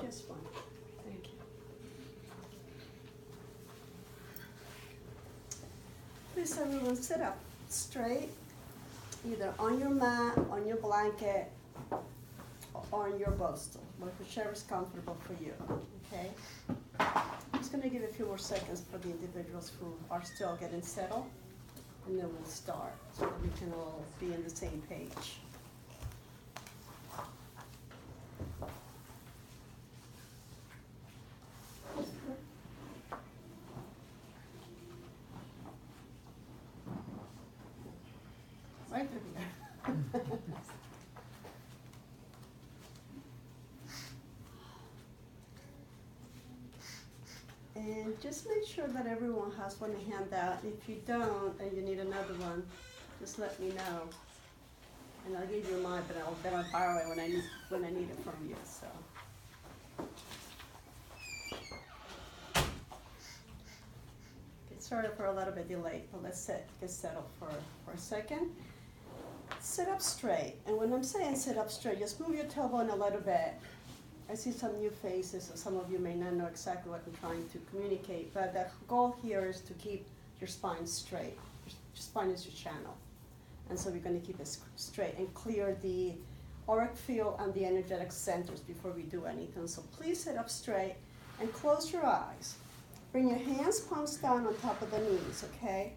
Just one. Thank you. Please everyone sit up straight, either on your mat, on your blanket, or on your bolster, whichever is comfortable for you, okay? I'm just gonna give a few more seconds for the individuals who are still getting settled, and then we'll start so that we can all be on the same page. Right through here. And just make sure that everyone has one handout. If you don't and you need another one, just let me know. And I'll give you mine, but I'll borrow it when I need it from you. So. Okay, sorry for a little bit delayed, but let's get settled for a second. Sit up straight, and when I'm saying sit up straight, just move your tailbone a little bit. I see some new faces, so some of you may not know exactly what I'm trying to communicate, but the goal here is to keep your spine straight. Your spine is your channel, and so we're going to keep it straight and clear the auric field and the energetic centers before we do anything. So please sit up straight and close your eyes. Bring your hands, palms down on top of the knees, okay?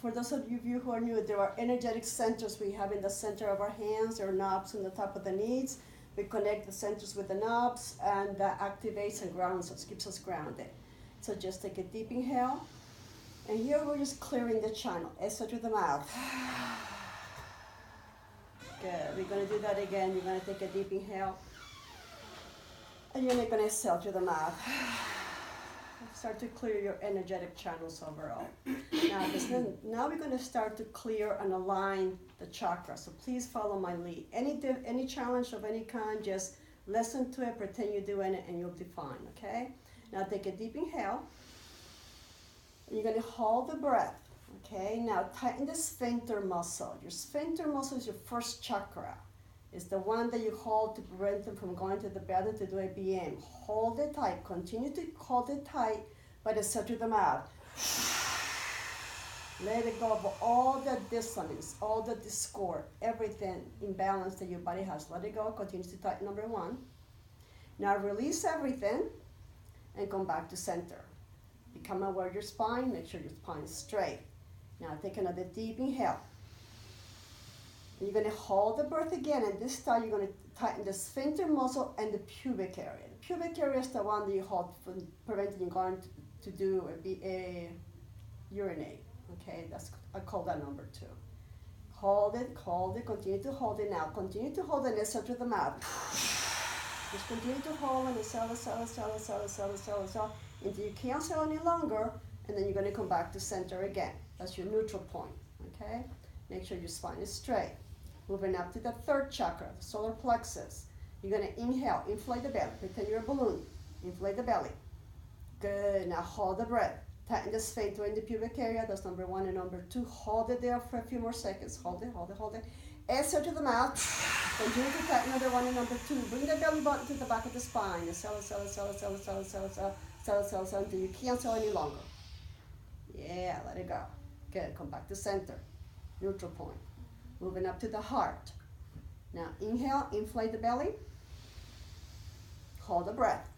For those of you who are new, there are energetic centers we have in the center of our hands. There are knobs on the top of the knees. We connect the centers with the knobs, and that activates and grounds us, keeps us grounded. So just take a deep inhale. And here we're just clearing the channel. Exhale through the mouth. Good. We're going to do that again. You're going to take a deep inhale. And you're going to exhale through the mouth. Start to clear your energetic channels overall. Now we're going to start to clear and align the chakras. So please follow my lead. Any challenge of any kind, just listen to it, pretend you're doing it, and you'll be fine, okay? Now take a deep inhale. You're going to hold the breath, okay? Now tighten the sphincter muscle. Your sphincter muscle is your first chakra. It's the one that you hold to prevent them from going to the bathroom to do a BM. Hold it tight. Continue to hold it tight, but exhale through the mouth. Let it go of all the dissonance, all the discord, everything imbalance that your body has. Let it go. Continue to tighten, number one. Now release everything and come back to center. Become aware of your spine. Make sure your spine is straight. Now take another deep inhale. You're going to hold the breath again, and this time you're going to tighten the sphincter muscle and the pubic area. The pubic area is the one that you hold from preventing you going to do a urinate. Okay, I call that number 2. Hold it, continue to hold it now. Continue to hold it and exhale through the mouth. Just continue to hold and exhale until you can't exhale any longer, and then you're going to come back to center again. That's your neutral point, okay? Make sure your spine is straight. Moving up to the third chakra, the solar plexus. You're going to inhale, inflate the belly. Pretend you're a balloon. Inflate the belly. Good. Now hold the breath. Tighten the sphincter in the pubic area. That's number 1 and number 2. Hold it there for a few more seconds. Hold it. Exhale to the mouth. Continue to tighten number 1 and number 2. Bring the belly button to the back of the spine. Exhale until you can't exhale any longer. Yeah, let it go. Good. Come back to center. Neutral point. Moving up to the heart. Now inhale, inflate the belly. Hold the breath.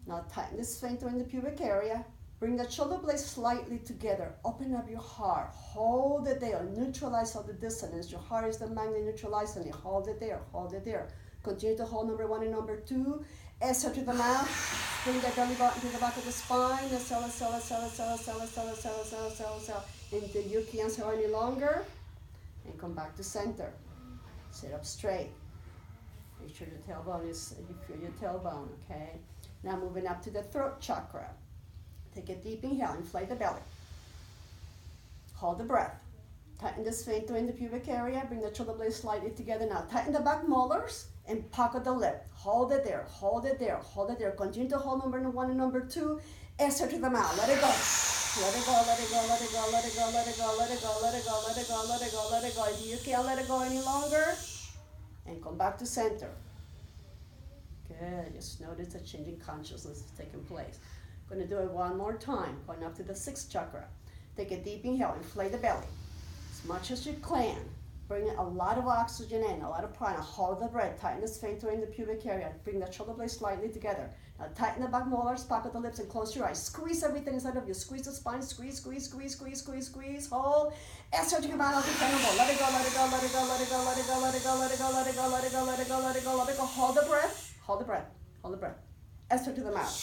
Now tighten the sphincter in the pubic area. Bring the shoulder blades slightly together. Open up your heart. Hold it there. Neutralize all the dissonance. Your heart is the magnet neutralizing it. Hold it there. Continue to hold number 1 and number 2. Exhale to the mouth. Bring the belly button to the back of the spine. Exhale until you can't exhale any longer. And come back to center. Sit up straight. Make sure your tailbone you feel your tailbone, okay? Now moving up to the throat chakra. Take a deep inhale, inflate the belly. Hold the breath. Tighten the sphincter in the pubic area. Bring the shoulder blades slightly together. Now tighten the back molars and pocket the lip. Hold it there. Continue to hold number 1 and number 2. Exhale to the mouth. Let it go. Let it go. If you can't let it go any longer, and come back to center. Good. Just notice the changing consciousness is taking place. Going to do it one more time, going up to the 6th chakra. Take a deep inhale, inflate the belly as much as you can. Bring a lot of oxygen in, a lot of prana. Hold the breath, tighten the sphincter in the pubic area. Bring the shoulder blades slightly together. Now tighten the back molars, pocket the lips, and close your eyes. Squeeze everything inside of you. Squeeze the spine, squeeze, squeeze, squeeze, squeeze, squeeze, squeeze. Hold. Exhale to your mouth, untenable. Let it go, let it go, let it go, let it go, let it go, let it go, let it go, let it go, let it go, let it go, let it go, let it go. Hold the breath, hold the breath, hold the breath. Exhale to the mouth.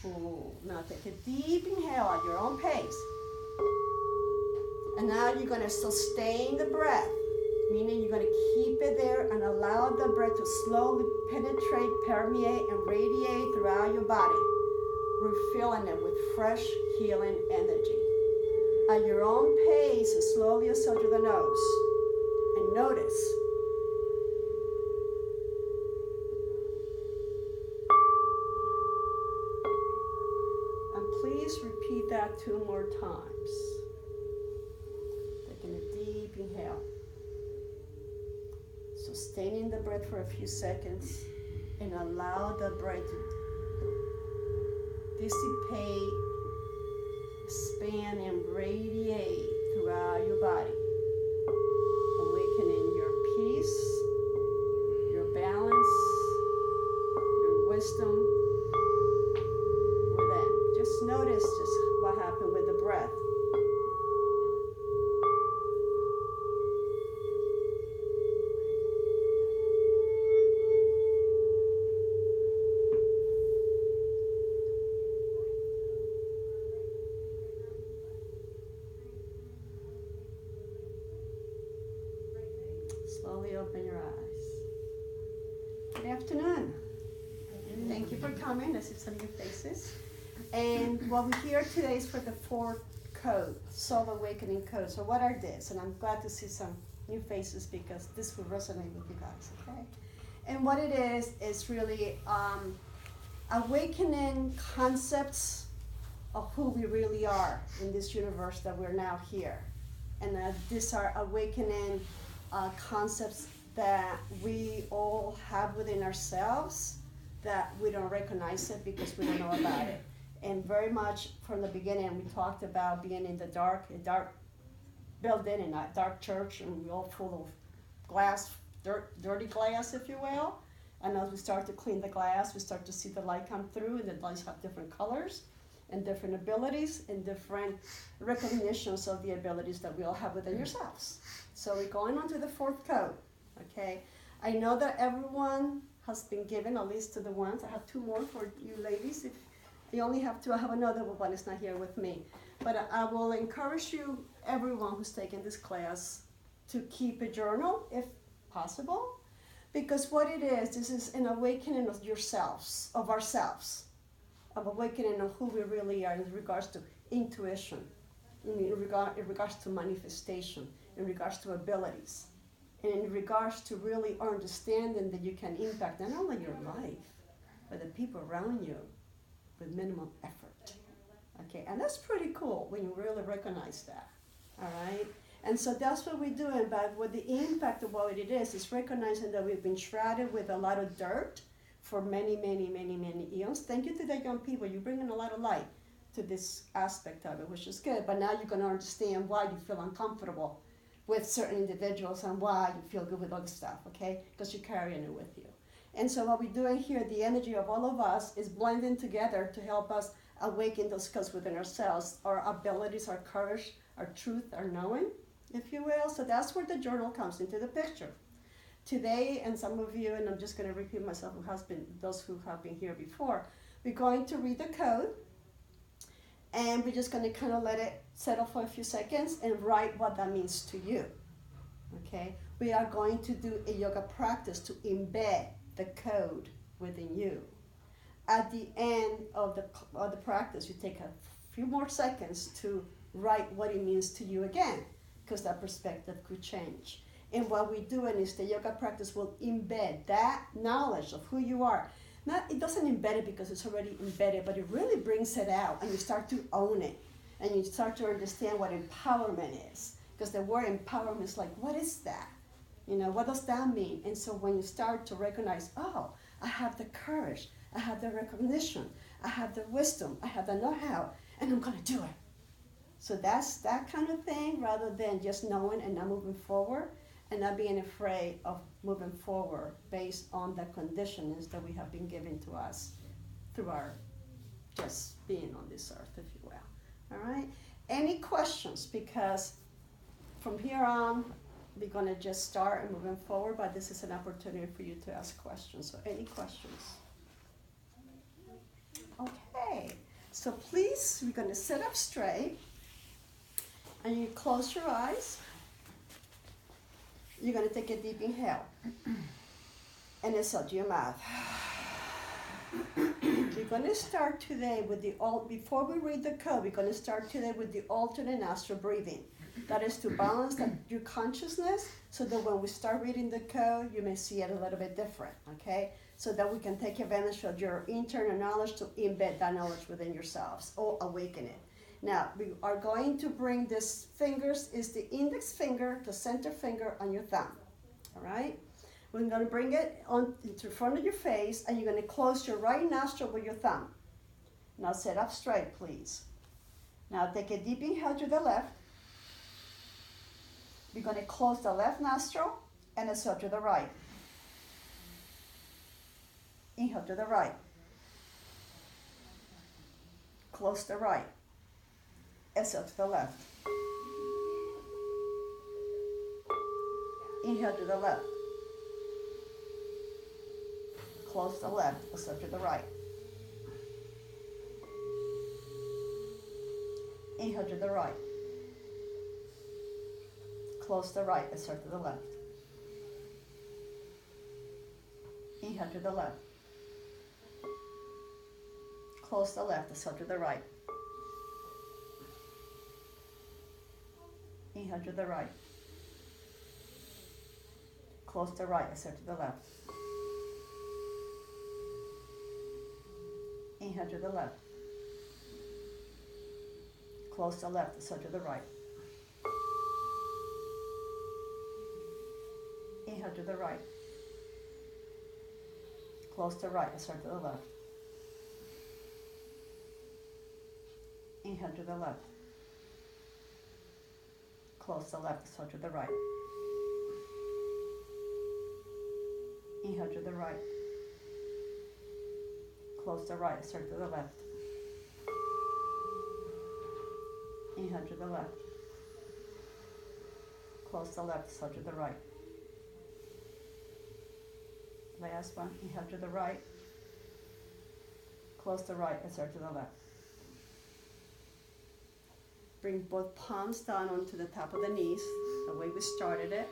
Cool. Now take a deep inhale at your own pace. And now you're going to sustain the breath, meaning you're going to keep it there and allow the breath to slowly penetrate, permeate, and radiate throughout your body, refilling it with fresh, healing energy. At your own pace, slowly exhale through the nose. And notice. And please repeat that 2 more times. Taking a deep inhale. Sustaining the breath for a few seconds and allow the breath to dissipate, expand, and radiate throughout your body. Awakening your peace, your balance, your wisdom within. Just notice just what happened with the breath. Slowly open your eyes. Good afternoon. Thank you for coming. I see some new faces. And what we're here today is for the 4th code, Soul Awakening Code. So what are these? And I'm glad to see some new faces because this will resonate with you guys, okay? And what it is really awakening concepts of who we really are in this universe that we're now here. And these are awakening concepts that we all have within ourselves that we don't recognize it because we don't know about it. And very much from the beginning, we talked about being in the dark, a dark building in a dark church, and we're all full of glass, dirty glass, if you will. And as we start to clean the glass, we start to see the light come through, and the lights have different colors and different abilities and different recognitions of the abilities that we all have within yourselves. So we're going on to the 4th code, okay? I know that everyone has been given, at least to the ones. I have 2 more for you ladies. If you only have 2, I have another one is not here with me. But I will encourage you, everyone who's taking this class, to keep a journal if possible. Because what it is, this is an awakening of yourselves, of ourselves, of awakening of who we really are in regards to intuition, in regards to manifestation, in regards to abilities, and in regards to really understanding that you can impact not only your life, but the people around you with minimum effort. Okay, and that's pretty cool when you really recognize that, all right? And so that's what we're doing, but what the impact of what it is recognizing that we've been shrouded with a lot of dirt for many, many, many, many eons. Thank you to the young people. You're bringing a lot of light to this aspect of it, which is good. But now you're going to understand why you feel uncomfortable with certain individuals and why you feel good with other stuff, okay? Because you're carrying it with you. And so what we're doing here, the energy of all of us is blending together to help us awaken those skills within ourselves, our abilities, our courage, our truth, our knowing, if you will. So that's where the journal comes into the picture. Today, and some of you, and I'm just going to repeat myself, those who have been here before, we're going to read the code, and we're just going to kind of let it settle for a few seconds and write what that means to you, okay? We are going to do a yoga practice to embed the code within you. At the end of the practice, you take a few more seconds to write what it means to you again, because that perspective could change. And what we're doing is the yoga practice will embed that knowledge of who you are. It doesn't embed it because it's already embedded, but it really brings it out, and you start to own it, and you start to understand what empowerment is. Because the word empowerment is like, what is that? You know, what does that mean? And so when you start to recognize, oh, I have the courage, I have the recognition, I have the wisdom, I have the know-how, and I'm going to do it. So that's that kind of thing, rather than just knowing and not moving forward and not being afraid of moving forward based on the conditions that we have been given to us through our just being on this earth, if you will. All right? Any questions? Because from here on, we're going to just start and moving forward, but this is an opportunity for you to ask questions. So any questions? Okay. So please, we're going to sit up straight. And you close your eyes. You're going to take a deep inhale. And exhale to your mouth. We're going to start today with before we read the code, we're going to start today with the alternate nostril breathing. That is to balance your consciousness so that when we start reading the code, you may see it a little bit different, okay? So that we can take advantage of your internal knowledge to embed that knowledge within yourselves or awaken it. Now, we are going to bring this fingers, is the index finger, the center finger on your thumb, all right? We're going to bring it on into front of your face, and you're going to close your right nostril with your thumb. Now sit up straight, please. Now take a deep inhale to the left. We're going to close the left nostril and exhale to the right. Inhale to the right. Close the right. Exhale to the left. Inhale to the left. Close the left, exhale to the right. Inhale to the right. Close the right, exhale to the left. Inhale to the left. Close the left, exhale to the right. Inhale to the right. Close the right, exhale to the left. Inhale to the left. Close the left, exhale to the right. Inhale to the right. Close the right, exhale to the left. Inhale to the left. Close the left, exhale to the right. Inhale to the right. Close the right, exhale to the left. Inhale to the left. Close the left, exhale to the right. Last one, inhale to the right. Close the right, exhale to the left. Bring both palms down onto the top of the knees, the way we started it.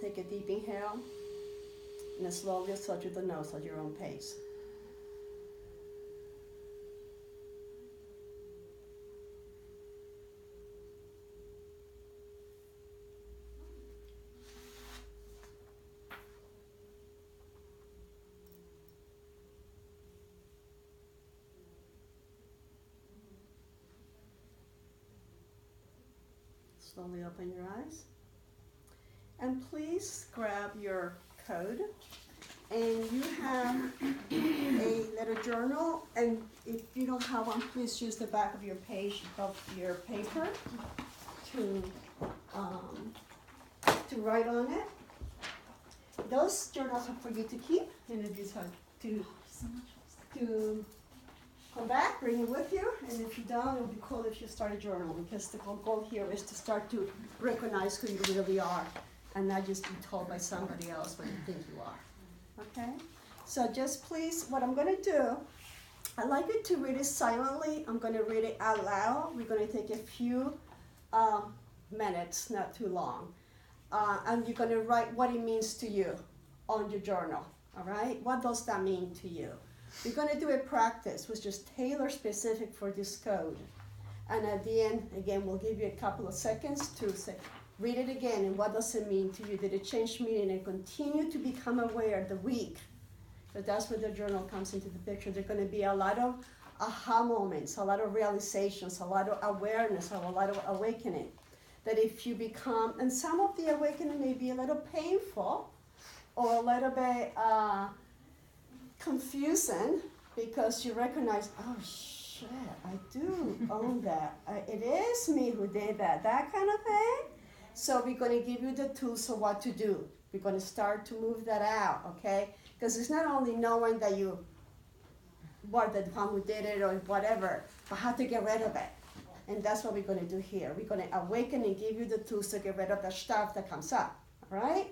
Take a deep inhale, and then slowly exhale to the nose at your own pace. Slowly open your eyes. And please grab your code. And you have a little journal. And if you don't have one, please use the back of your page of your paper to write on it. Those journals are for you to keep. And if you start to come back, bring it with you, and if you don't, it would be cool if you start a journal, because the whole goal here is to start to recognize who you really are and not just be told by somebody else what you think you are. Okay? So just please, what I'm going to do, I'd like you to read it silently. I'm going to read it out loud. We're going to take a few minutes, not too long. And you're going to write what it means to you on your journal. All right? What does that mean to you? We're going to do a practice which is tailor specific for this code. And at the end, again, we'll give you a couple of seconds to say, read it again, and what does it mean to you? Did it change meaning? And continue to become aware the week. So that's where the journal comes into the picture. There's going to be a lot of aha moments, a lot of realizations, a lot of awareness, a lot of awakening. that if you become, and some of the awakening may be a little painful or a little bit confusing because you recognize, oh shit, I do own that. It is me who did that kind of thing. So we're going to give you the tools of what to do. We're going to start to move that out, okay? Because it's not only knowing that you were the one who did it or whatever, but how to get rid of it. And that's what we're going to do here. We're going to awaken and give you the tools to get rid of the stuff that comes up, all right?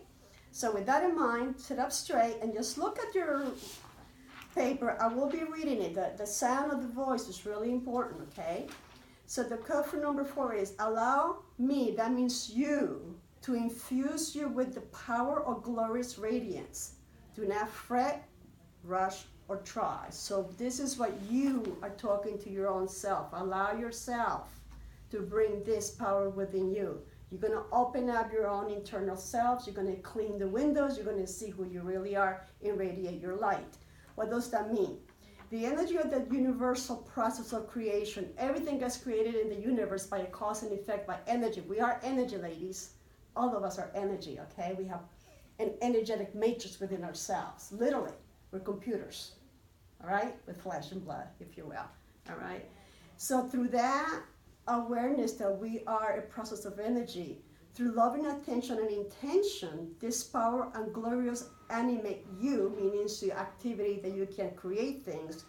So with that in mind, sit up straight and just look at your paper. I will be reading it. The sound of the voice is really important, okay? So the code for number 4 is allow me, that means you, to infuse you with the power of glorious radiance. Do not fret, rush, or try. So this is what you are talking to your own self. Allow yourself to bring this power within you. You're going to open up your own internal selves. You're going to clean the windows. You're going to see who you really are and radiate your light. What does that mean? The energy of the universal process of creation. Everything gets created in the universe by a cause and effect, by energy. We are energy, ladies. All of us are energy, okay? We have an energetic matrix within ourselves. Literally, we're computers, all right? With flesh and blood, if you will, all right? So through that awareness that we are a process of energy, through loving attention and intention, this power and glorious animate you, meaning the activity that you can create things,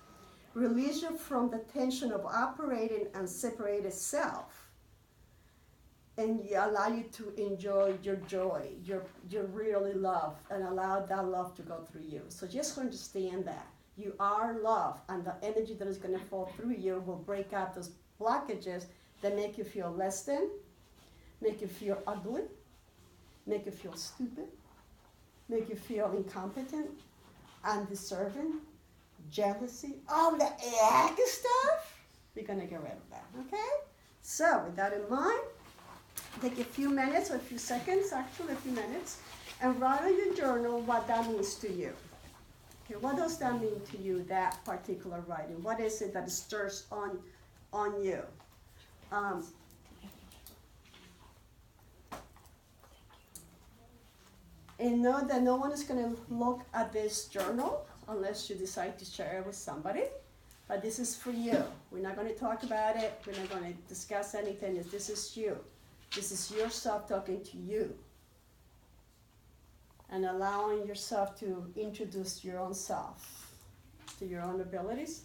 release you from the tension of operating and separated self, and allow you to enjoy your joy, your really love, and allow that love to go through you. So just understand that. You are love, and the energy that is going to flow through you will break out those blockages that make you feel less than, make you feel ugly, make you feel stupid, make you feel incompetent, undeserving, jealousy, all the egg stuff. We're going to get rid of that, okay? So with that in mind, take a few minutes or a few seconds, actually a few minutes, and write in your journal what that means to you. Okay, what does that mean to you, that particular writing? What is it that stirs on you? And know that no one is going to look at this journal unless you decide to share it with somebody. But this is for you. We're not going to talk about it. We're not going to discuss anything. This is you. This is yourself talking to you. And allowing yourself to introduce your own self to your own abilities.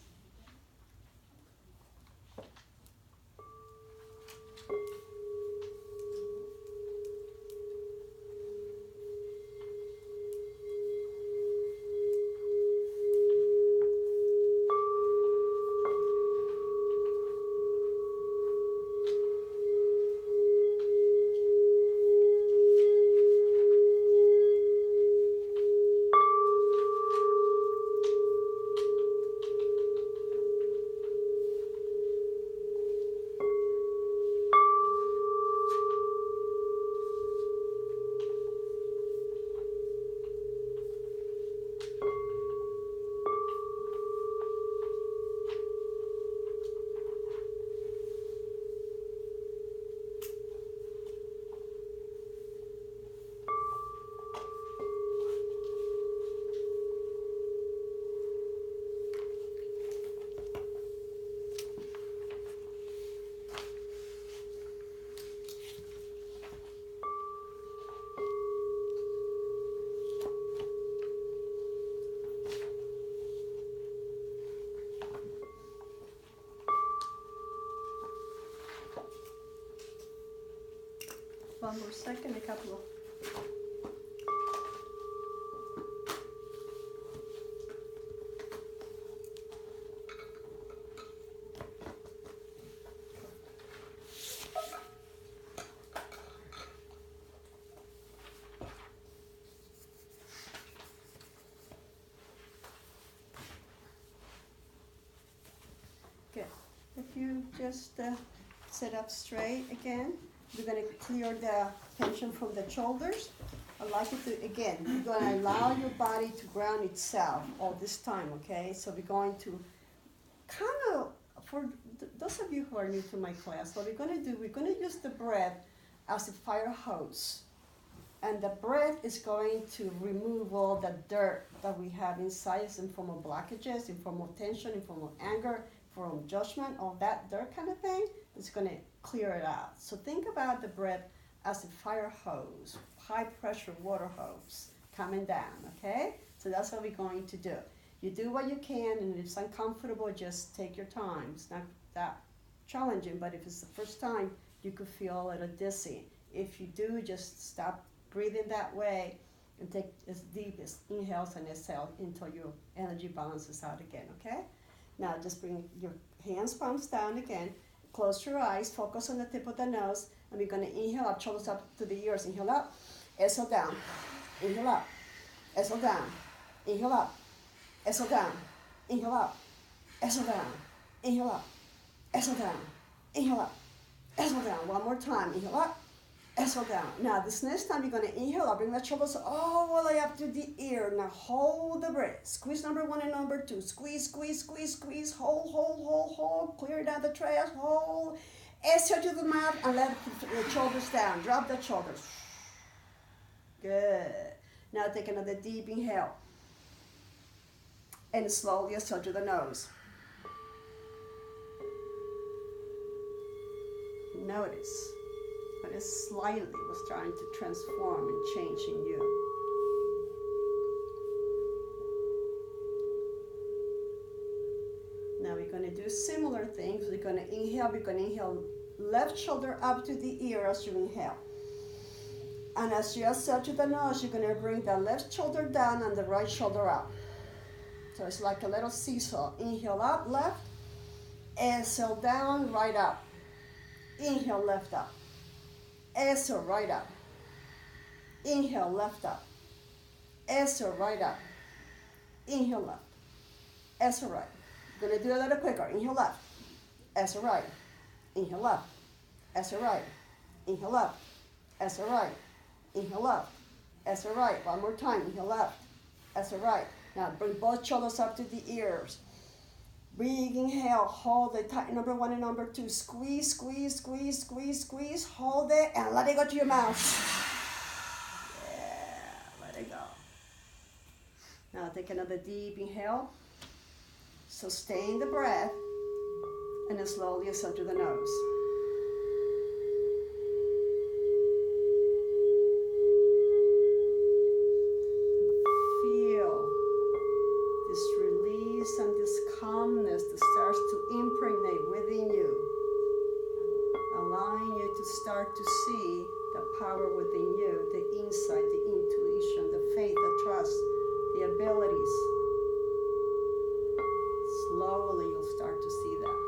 One more second, a couple of. Good. If you just sit up straight again. We're going to clear the tension from the shoulders. I'd like you to, again, you're going to allow your body to ground itself all this time, okay? So we're going to kind of, for those of you who are new to my class, what we're going to do, we're going to use the breath as a fire hose. And the breath is going to remove all the dirt that we have inside us in form of blockages, in form of tension, in form of anger, in form of judgment, all that dirt kind of thing. It's going to clear it out. So think about the breath as a fire hose, high pressure water hose coming down, okay? So that's what we're going to do. You do what you can, and if it's uncomfortable, just take your time. It's not that challenging, but if it's the first time, you could feel a little dizzy. If you do, just stop breathing that way and take as deep as inhales and exhales until your energy balances out again, okay? Now just bring your hands, palms down again. Close your eyes, focus on the tip of the nose, and we're gonna inhale up, shoulders up to the ears. Inhale up, exhale down. Inhale up, exhale down. Inhale up, exhale down. Inhale up, exhale down. Inhale up, exhale down. Inhale up, exhale down. One more time. Inhale up, exhale down. Now this next time you're going to inhale up, bring the shoulders all the way up to the ear. Now hold the breath. Squeeze number 1 and number 2. Squeeze, squeeze, squeeze, squeeze. Hold, hold, hold, hold. Clear down the trash. Hold. Exhale to the mouth and let the shoulders down. Drop the shoulders. Good. Now take another deep inhale. And slowly exhale to the nose. Notice what it slightly was trying to transform and change in you. Now we're going to do similar things. We're going to inhale left shoulder up to the ear as you inhale. And as you exhale to the nose, you're going to bring the left shoulder down and the right shoulder up. So it's like a little seesaw. Inhale up, left. Exhale down, right up. Inhale, left up. Exhale, right up. Inhale, left up. Exhale, right up. Inhale, left. Exhale, right. I'm going to do a little quicker. Inhale, left. Exhale, right. Inhale, left. Exhale, right. Inhale, left. Exhale, right. Inhale, left. Exhale, right. One more time. Inhale, left. Exhale, right. Now bring both shoulders up to the ears. Big inhale, hold it tight, number 1 and number 2. Squeeze, squeeze, squeeze, squeeze, squeeze. Hold it and let it go to your mouth. Yeah, let it go. Now take another deep inhale. Sustain the breath and then slowly exhale to the nose. And this calmness that starts to impregnate within you, allowing you to start to see the power within you, the insight, the intuition, the faith, the trust, the abilities. Slowly you'll start to see that.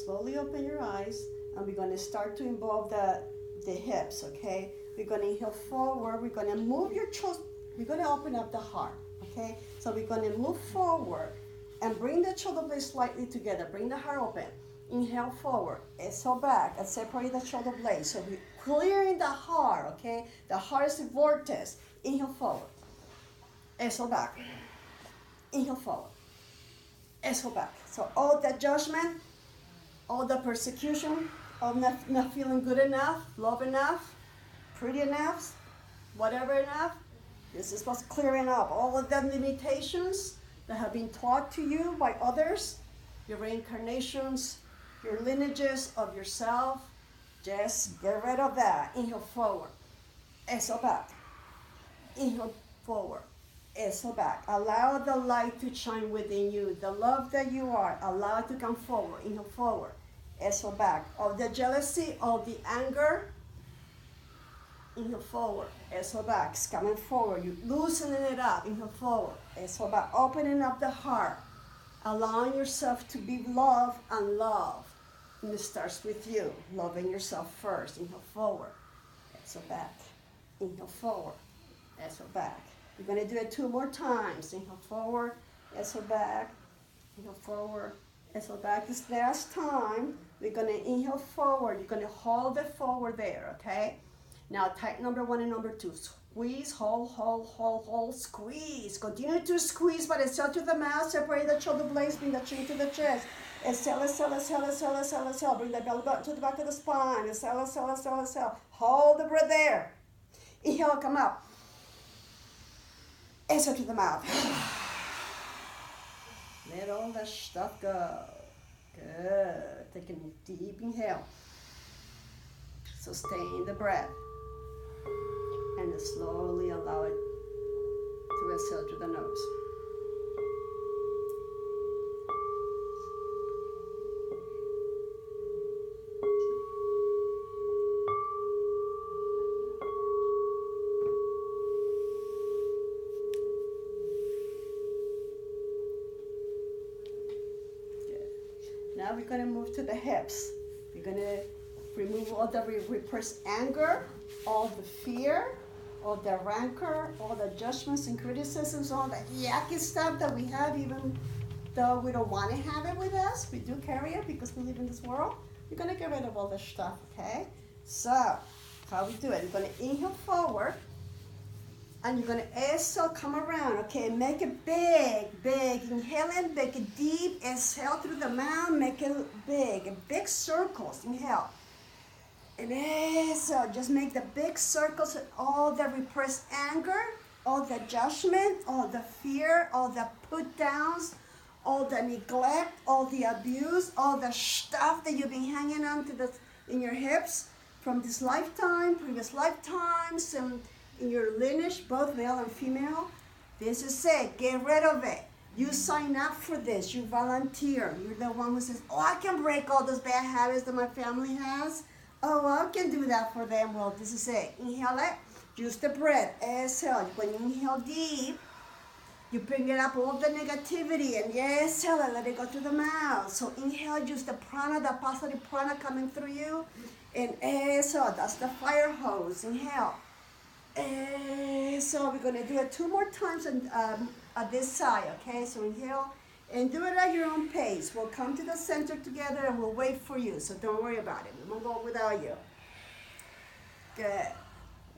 Slowly open your eyes, and we're going to start to involve the hips, okay? We're going to inhale forward. We're going to move your chest. We're going to open up the heart, okay? So we're going to move forward and bring the shoulder blades slightly together. Bring the heart open. Inhale forward. Exhale back and separate the shoulder blades. So we're clearing the heart, okay? The heart is the vortex. Inhale forward. Exhale back. Inhale forward. Exhale back. So all that judgment, all the persecution of not feeling good enough, love enough, pretty enough, whatever enough, this is what's clearing up. All of the limitations that have been taught to you by others, your reincarnations, your lineages of yourself, just get rid of that. Inhale forward, exhale back. Inhale forward, exhale back. Allow the light to shine within you. The love that you are, allow it to come forward. Inhale forward. Exhale back. Of the jealousy, of the anger, inhale forward. Exhale back. It's coming forward. You're loosening it up. Inhale forward. Exhale back. Opening up the heart. Allowing yourself to be loved and loved. And it starts with you. Loving yourself first. Inhale forward. Exhale back. Inhale forward. Exhale back. We're going to do it 2 more times. Inhale forward. Exhale back. Inhale forward. Exhale back. This last time, we're going to inhale forward. You're going to hold it forward there, okay? Now, tight number 1 and number 2. Squeeze, hold, squeeze. Continue to squeeze, but exhale to the mouth. Separate the shoulder blades, bring the chin to the chest. Exhale, exhale, exhale, exhale, exhale, exhale. Bring the belly button to the back of the spine. Exhale, exhale, exhale, exhale. Hold the breath there. Inhale, come up. Exhale to the mouth. Let all that stuff go. Good. Take a deep inhale. Sustain the breath. And slowly allow it to exhale through the nose. Now we're going to move to the hips. We're going to remove all the repressed anger, all the fear, all the rancor, all the judgments and criticisms, all the yucky stuff that we have, even though we don't want to have it with us. We do carry it because we live in this world. We're going to get rid of all this stuff, okay? So, how we do it? You're going to inhale forward. And you're going to exhale, come around, okay? Make it big, big. Inhale in, make it deep. Exhale through the mouth, make it big circles. Inhale. And exhale, just make the big circles with all the repressed anger, all the judgment, all the fear, all the put downs, all the neglect, all the abuse, all the stuff that you've been hanging on to in your hips from this lifetime, previous lifetimes, and in your lineage, both male and female. This is it. Get rid of it. You sign up for this. You volunteer. You're the one who says, oh, I can break all those bad habits that my family has. Oh, I can do that for them. Well, this is it. Inhale it. Use the breath. Exhale. When you inhale deep, you bring it up, all the negativity, and exhale it. Let it go through the mouth. So inhale, use the prana, the positive prana coming through you. And exhale. That's the fire hose. Inhale. So we're going to do it 2 more times at this side, okay? So inhale and do it at your own pace. We'll come to the center together and we'll wait for you, so don't worry about it. We won't go without you. Good.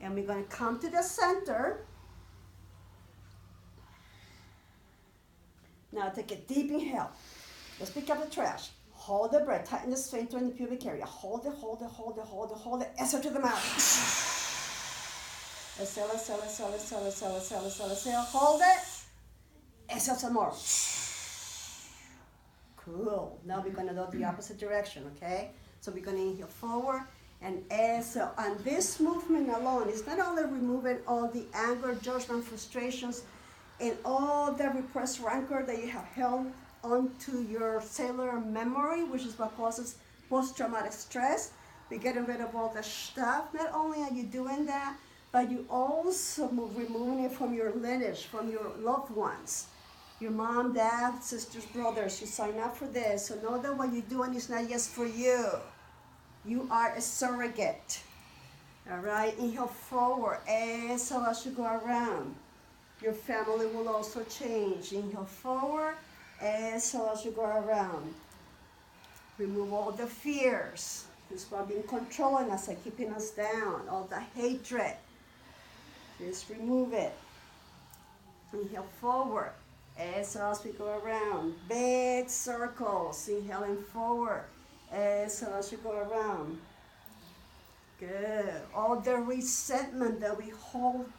And we're going to come to the center. Now take a deep inhale. Let's pick up the trash. Hold the breath. Tighten the sphincter in the pubic area. Hold it, hold it, hold it, hold it, hold it. Exhale to the mouth. Exhale, exhale, exhale, exhale, exhale, exhale, exhale, exhale. Hold it. Exhale some more. Cool. Now we're going to do the opposite direction, okay? So we're going to inhale forward and exhale. And this movement alone is not only removing all the anger, judgment, frustrations, and all the repressed rancor that you have held onto your cellular memory, which is what causes post-traumatic stress. We're getting rid of all the stuff. Not only are you doing that, but you also removing it from your lineage, from your loved ones. Your mom, dad, sisters, brothers, you sign up for this. So know that what you're doing is not just for you. You are a surrogate. All right, inhale forward. Exhale as you go around. Your family will also change. Inhale forward. Exhale as you go around. Remove all the fears. This one being controlling us and keeping us down. All the hatred. Just remove it. Inhale forward. Exhale as we go around. Big circles. Inhaling forward. Exhale as you go around. Good. All the resentment that we hold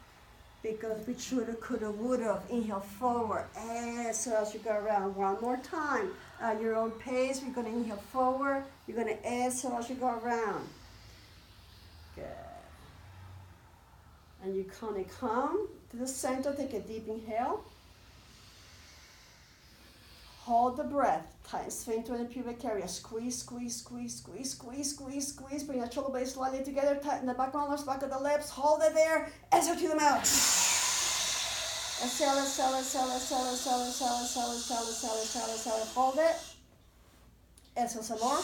because we shoulda, coulda, woulda. Inhale forward. Exhale as you go around. One more time. At your own pace, we're going to inhale forward. You're going to exhale as you go around. Good. And you kind of come to the center. Take a deep inhale. Hold the breath. Tighten sphincter in the pubic area. Squeeze, squeeze, squeeze, squeeze, squeeze, squeeze, squeeze. Bring your shoulder blades slightly together. Tighten the back molars, back of the lips. Hold it there. Exhale to the mouth. Exhale, exhale, exhale, exhale, exhale, exhale, exhale, exhale, exhale, exhale, exhale. Hold it. Exhale some more.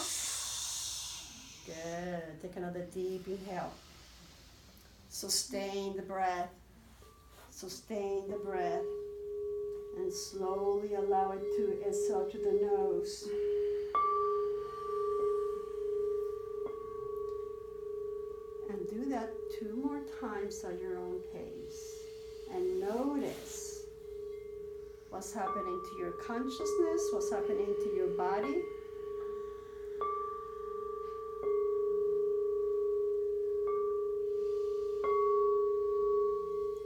Good. Take another deep inhale. Sustain the breath. Sustain the breath. And slowly allow it to exhale to the nose. And do that 2 more times at your own pace. And notice what's happening to your consciousness, what's happening to your body.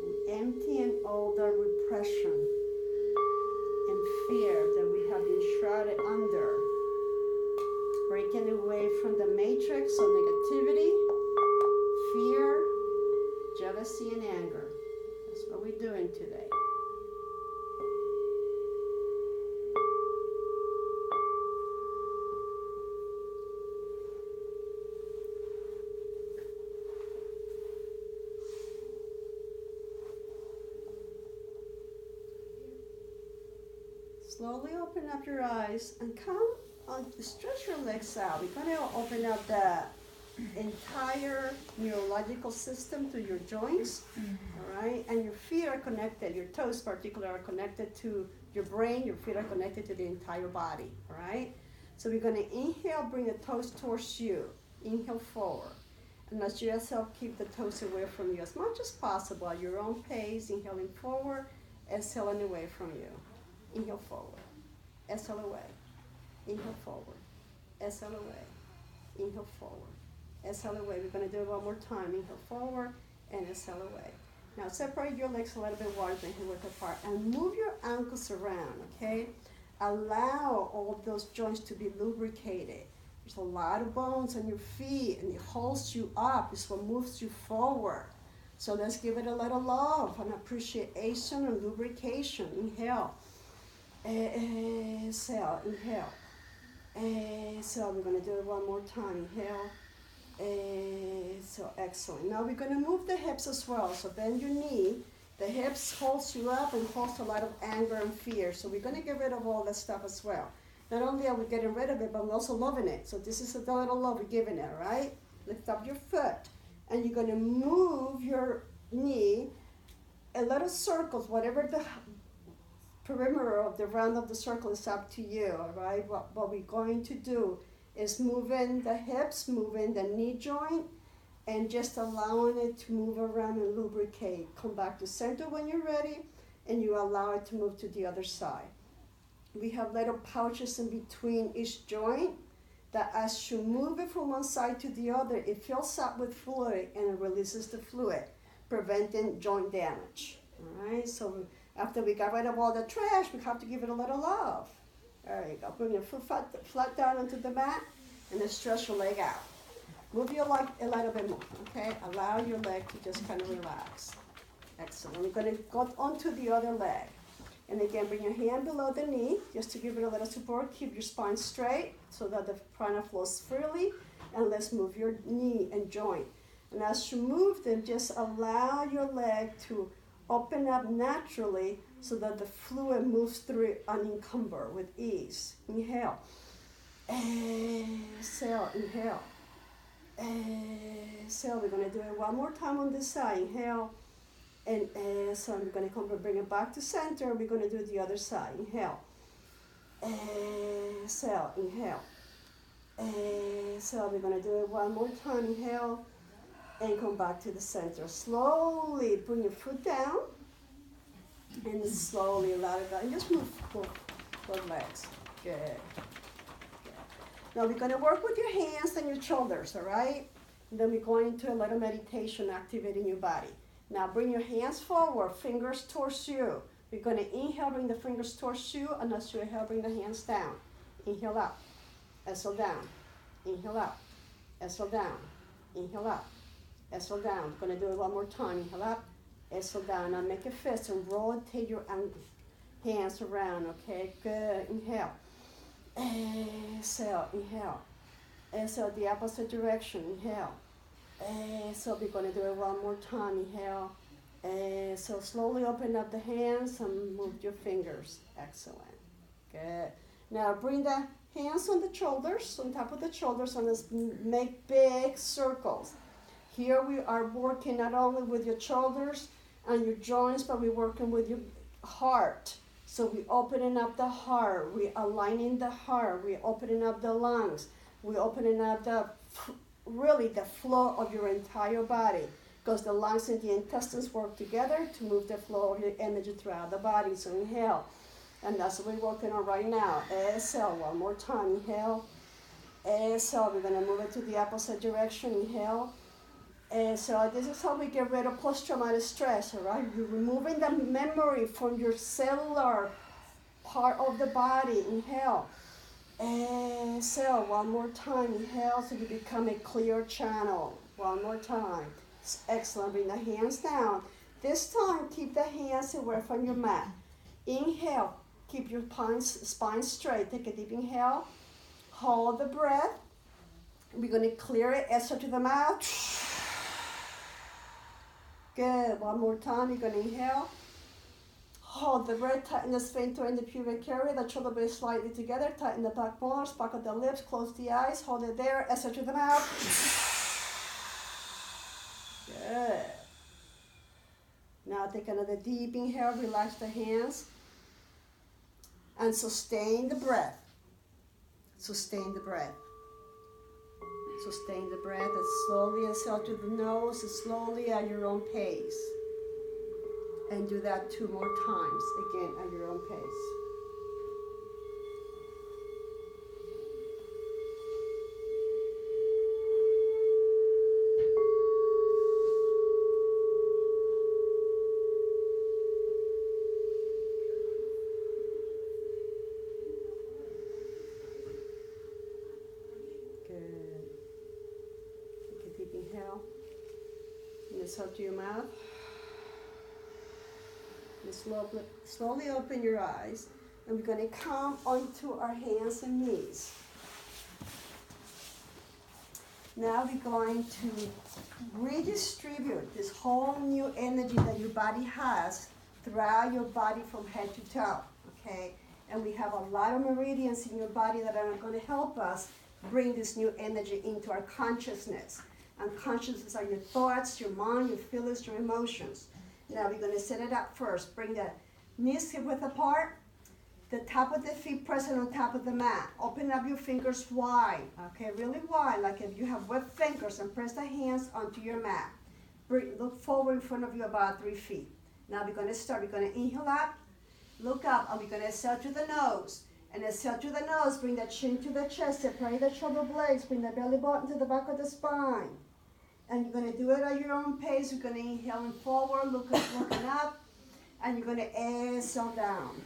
And emptying all the repression and fear that we have been shrouded under. Breaking away from the matrix of negativity, fear, jealousy, and anger. That's what we're doing today. Slowly open up your eyes and come on, stretch your legs out. We're going to open up the entire neurological system to your joints, all right? And your feet are connected, your toes particularly are connected to your brain, your feet are connected to the entire body, all right? So we're going to inhale, bring the toes towards you. Inhale forward. And as you exhale, keep the toes away from you as much as possible at your own pace, inhaling forward, exhaling away from you. Inhale forward, exhale away. Inhale forward, exhale away. Inhale forward, exhale away. We're going to do it one more time. Inhale forward and exhale away. Now separate your legs a little bit wider than hip width apart and move your ankles around, okay? Allow all of those joints to be lubricated. There's a lot of bones on your feet and it holds you up. It's what moves you forward. So let's give it a little love and appreciation and lubrication. Inhale. Exhale, inhale. Exhale, we're going to do it one more time. Inhale. So excellent. Now we're going to move the hips as well. So bend your knee. The hips holds you up and holds a lot of anger and fear. So we're going to get rid of all that stuff as well. Not only are we getting rid of it, but we're also loving it. So this is the little love we're giving it, right? Lift up your foot. And you're going to move your knee a little circles, whatever the perimeter of the round of the circle is up to you, all right? What we're going to do is moving the hips, moving the knee joint, and just allowing it to move around and lubricate. Come back to center when you're ready, and you allow it to move to the other side. We have little pouches in between each joint that as you move it from one side to the other, it fills up with fluid and it releases the fluid, preventing joint damage, all right? So after we got rid of all the trash, we have to give it a little love. There you go. Bring your foot flat down onto the mat and then stretch your leg out. Move your leg a little bit more, okay? Allow your leg to just kind of relax. Excellent. We're going to go onto the other leg. And again, bring your hand below the knee just to give it a little support. Keep your spine straight so that the prana flows freely. And let's move your knee and joint. And as you move them, just allow your leg to open up naturally so that the fluid moves through it unencumbered with ease. Inhale. Exhale. Inhale. Exhale. We're going to do it one more time on this side. Inhale. And exhale. We're going to come and bring it back to center. We're going to do the other side. Inhale. Exhale. Inhale. Exhale. We're going to do it one more time. Inhale. And come back to the center. Slowly bring your foot down. And slowly allow it down. And just move both legs. Good. Now we're going to work with your hands and your shoulders, all right? And then we're going into a little meditation activating your body. Now bring your hands forward, fingers towards you. We're going to inhale, bring the fingers towards you, and as you exhale, bring the hands down. Inhale up, exhale down. Inhale up, exhale down. Inhale up, exhale down. We're going to do it one more time. Inhale up, exhale down. Now make a fist and rotate your hands around, okay? Good. Inhale. Exhale, inhale. Exhale the opposite direction. Inhale. Exhale. We're going to do it one more time. Inhale. So slowly open up the hands and move your fingers. Excellent. Good. Now bring the hands on the shoulders, on top of the shoulders, and let's make big circles. Here we are working not only with your shoulders and your joints, but we're working with your heart. So we're opening up the heart, we're aligning the heart, we're opening up the lungs, we're opening up the really the flow of your entire body, because the lungs and the intestines work together to move the flow of your energy throughout the body. So inhale, and that's what we're working on right now. Exhale, one more time, inhale. Exhale, we're gonna move it to the opposite direction, inhale. So this is how we get rid of post-traumatic stress, all right? You're removing the memory from your cellular part of the body, inhale. Exhale, one more time, inhale, so you become a clear channel. One more time. Excellent, bring the hands down. This time, keep the hands away from your mat. Inhale, keep your spine straight. Take a deep inhale. Hold the breath. We're gonna clear it, exhale to the mouth. Good, one more time, you're gonna inhale. Hold the breath, tighten the sphincter and the pubic area, the shoulder blades slightly together, tighten the back molars, sparkle the lips, close the eyes, hold it there, exhale to the mouth. Good. Now take another deep inhale, relax the hands, and sustain the breath. Sustain the breath. Sustain the breath and slowly exhale to the nose, and slowly at your own pace. And do that 2 more times, again at your own pace. Good. Take a deep inhale. And exhale to your mouth. And slowly open your eyes, and we're going to come onto our hands and knees. Now we're going to redistribute this whole new energy that your body has throughout your body from head to toe, okay? And we have a lot of meridians in your body that are going to help us bring this new energy into our consciousness. And consciousness are your thoughts, your mind, your feelings, your emotions. Now we're going to set it up first. Bring the knees hip width apart. The top of the feet present on top of the mat. Open up your fingers wide, okay, really wide, like if you have webbed fingers, and press the hands onto your mat. Look forward in front of you about 3 feet. Now we're going to start. We're going to inhale up, look up, and we're going to exhale to the nose. And exhale to the nose. Bring the chin to the chest. Separate the shoulder blades. Bring the belly button to the back of the spine. And you're going to do it at your own pace. You're going to inhale and forward, looking up, and you're going to exhale down.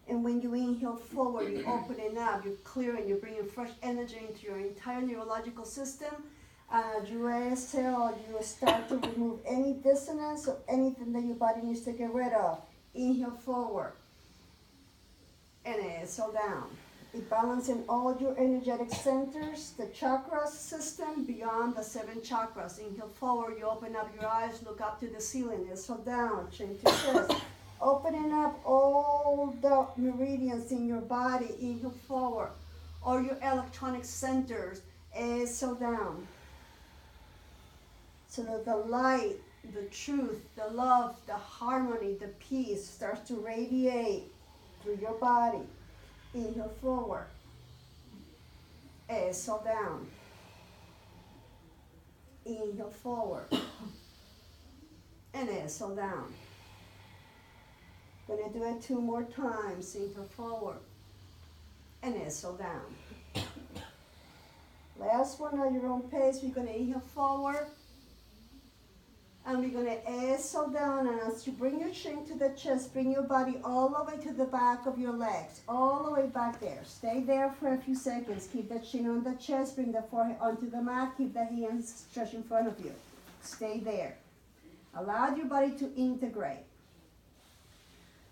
And when you inhale forward, you're opening up, you're clearing, you're bringing fresh energy into your entire neurological system. And as you exhale, you start to remove any dissonance or anything that your body needs to get rid of. Inhale forward, and exhale down. Balancing all your energetic centers, the chakra system beyond the 7 chakras. Inhale forward, you open up your eyes, look up to the ceiling, exhale down, chin to chest. Opening up all the meridians in your body, inhale forward. All your electronic centers, exhale down. So that the light, the truth, the love, the harmony, the peace starts to radiate through your body. Inhale forward, exhale down. Inhale forward, and exhale down. Gonna do it 2 more times. Inhale forward, and exhale down. Last one at your own pace. We're gonna inhale forward, and we're going to exhale down, and as you bring your chin to the chest, bring your body all the way to the back of your legs, all the way back there. Stay there for a few seconds. Keep the chin on the chest, bring the forehead onto the mat, keep the hands stretched in front of you. Stay there. Allow your body to integrate.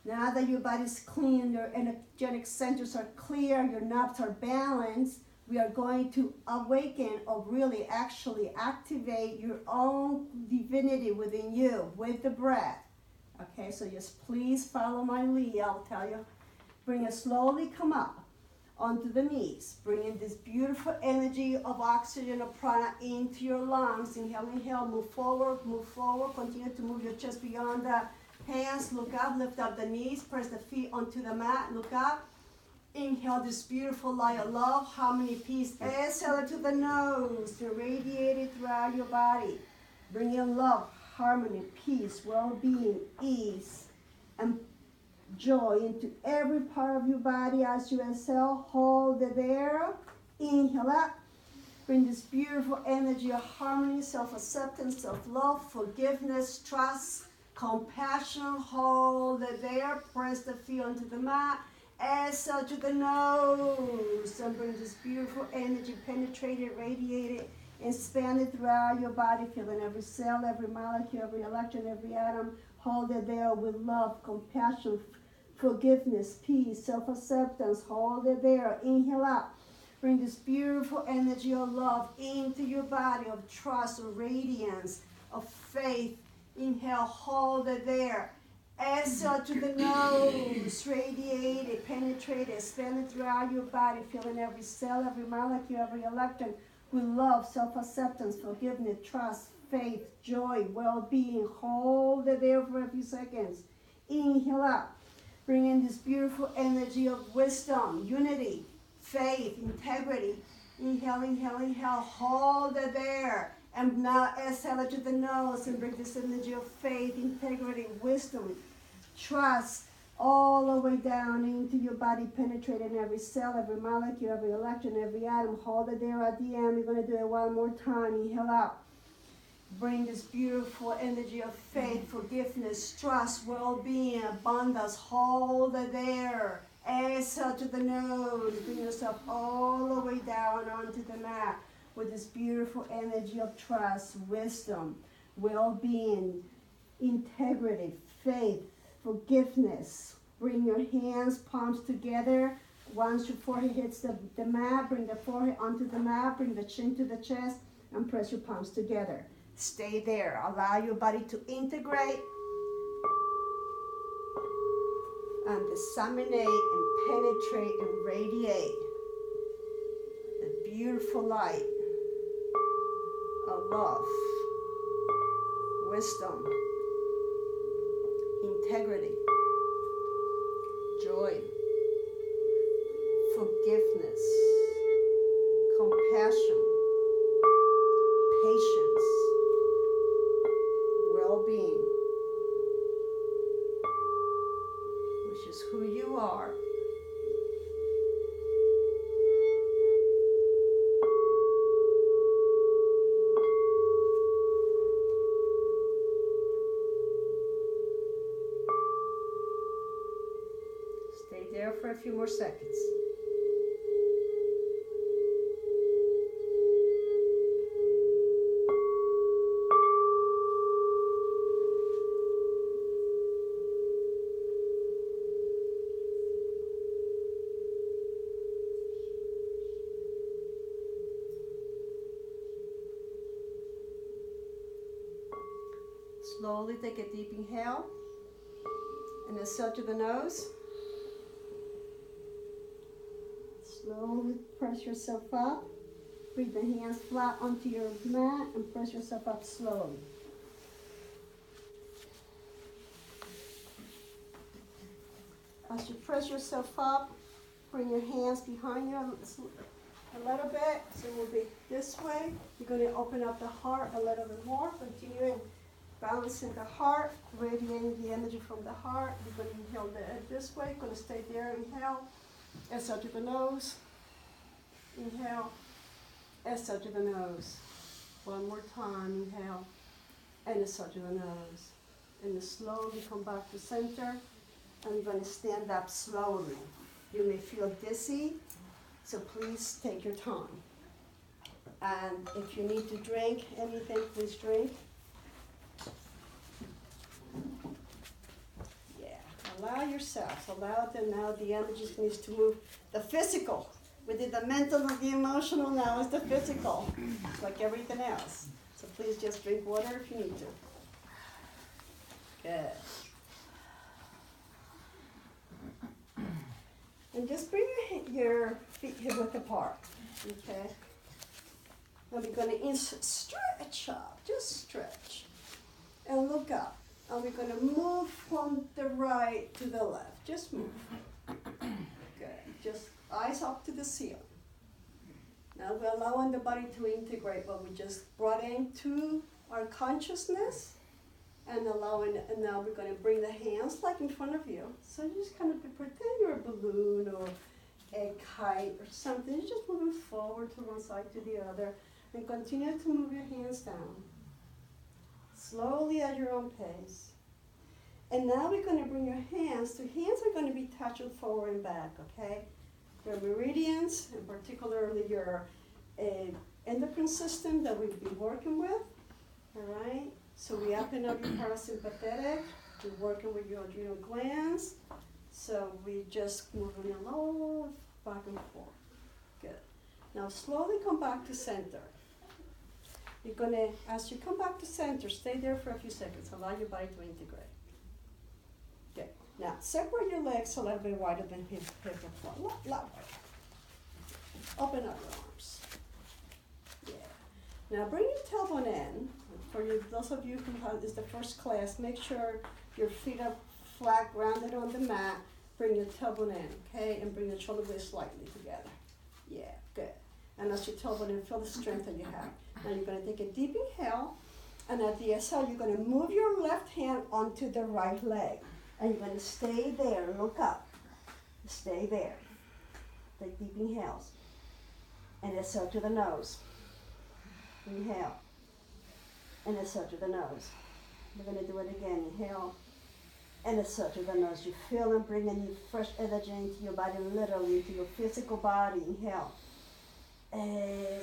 Now that your body's clean, your energetic centers are clear, your knobs are balanced, we are going to awaken or really actually activate your own divinity within you with the breath. Okay, so just please follow my lead. I'll tell you. Bring it slowly, come up onto the knees. Bring in this beautiful energy of oxygen, of prana into your lungs. Inhale, inhale, move forward, continue to move your chest beyond the hands. Look up, lift up the knees, press the feet onto the mat, look up. Inhale this beautiful light of love, harmony, peace. Exhale it to the nose to radiate it throughout your body. Bring in love, harmony, peace, well-being, ease, and joy into every part of your body as you exhale. Hold it there. Inhale up. Bring this beautiful energy of harmony, self-acceptance, self-love, forgiveness, trust, compassion. Hold it there. Press the feet onto the mat. Exhale to the nose. And bring this beautiful energy, penetrate it, radiate it, expand it throughout your body, feeling every cell, every molecule, every electron, every atom. Hold it there with love, compassion, forgiveness, peace, self-acceptance. Hold it there. Inhale out. Bring this beautiful energy of love into your body, of trust, of radiance, of faith. Inhale, hold it there. Exhale to the nose, radiate it, penetrate it, expand it throughout your body, feeling every cell, every molecule, every electron with love, self-acceptance, forgiveness, trust, faith, joy, well-being. Hold it there for a few seconds. Inhale out. Bring in this beautiful energy of wisdom, unity, faith, integrity. Inhale, inhale, inhale. Hold it there. And now exhale it to the nose and bring this energy of faith, integrity, wisdom, trust, all the way down into your body, penetrating every cell, every molecule, every electron, every atom. Hold it there at the end. We're going to do it one more time. Inhale out. Bring this beautiful energy of faith, forgiveness, trust, well-being, abundance. Hold it there. Exhale to the nose. Bring yourself all the way down onto the mat with this beautiful energy of trust, wisdom, well-being, integrity, faith, forgiveness. Bring your hands, palms together. Once your forehead hits the mat, bring the forehead onto the mat, bring the chin to the chest, and press your palms together. Stay there. Allow your body to integrate and disseminate and penetrate and radiate the beautiful light of love, wisdom, integrity, joy, forgiveness, compassion, patience, well-being, which is who you are. Stay there for a few more seconds. Slowly take a deep inhale and exhale to the nose. Slowly press yourself up. Bring the hands flat onto your mat and press yourself up slowly. As you press yourself up, bring your hands behind you a little bit. So we'll be this way. You're going to open up the heart a little bit more. Continuing balancing the heart, radiating the energy from the heart. You're going to inhale this way. Going to stay there. Inhale. Exhale to the nose. Inhale. Exhale to the nose. One more time. Inhale. And exhale to the nose. And slowly come back to center. And you're going to stand up slowly. You may feel dizzy, so please take your time. And if you need to drink anything, please drink. Allow yourself, allow them now. The energy needs to move. The physical. We did the mental and the emotional, now is the physical. Like everything else. So please just drink water if you need to. Good. And just bring your feet hip width apart. Okay? Now we're going to stretch up. Just stretch. And look up. And we're going to move from the right to the left. Just move. Good. just eyes up to the ceiling. Now we're allowing the body to integrate what we just brought into our consciousness, and now we're going to bring the hands like in front of you. So you just kind of pretend you're a balloon or a kite or something. You're just moving forward to one side to the other, and continue to move your hands down. Slowly at your own pace. And now we're going to bring your hands are going to be touching forward and back, okay? Your meridians, and particularly your endocrine system that we've been working with, all right? So we open up your parasympathetic, we're working with your adrenal glands, so we just moving along, back and forth. Good. Now slowly come back to center. You're gonna, as you come back to center, stay there for a few seconds, allow your body to integrate. Good. Now separate your legs a little bit wider than hip width, a lot wider. Open up your arms. Yeah. Now bring your tailbone in. For you, those of you who have this the first class, make sure your feet are flat, grounded on the mat. Bring your tailbone in, okay? And bring your shoulder blades slightly together. Yeah, good. And as you tailbone in, feel the strength that you have. Now you're going to take a deep inhale, and at the exhale, you're going to move your left hand onto the right leg. And you're going to stay there, look up. Stay there. Take deep inhales. And exhale to the nose. Inhale. And exhale to the nose. We're going to do it again. Inhale. And exhale to the nose. You feel and bring in fresh energy into your body, literally into your physical body. Inhale.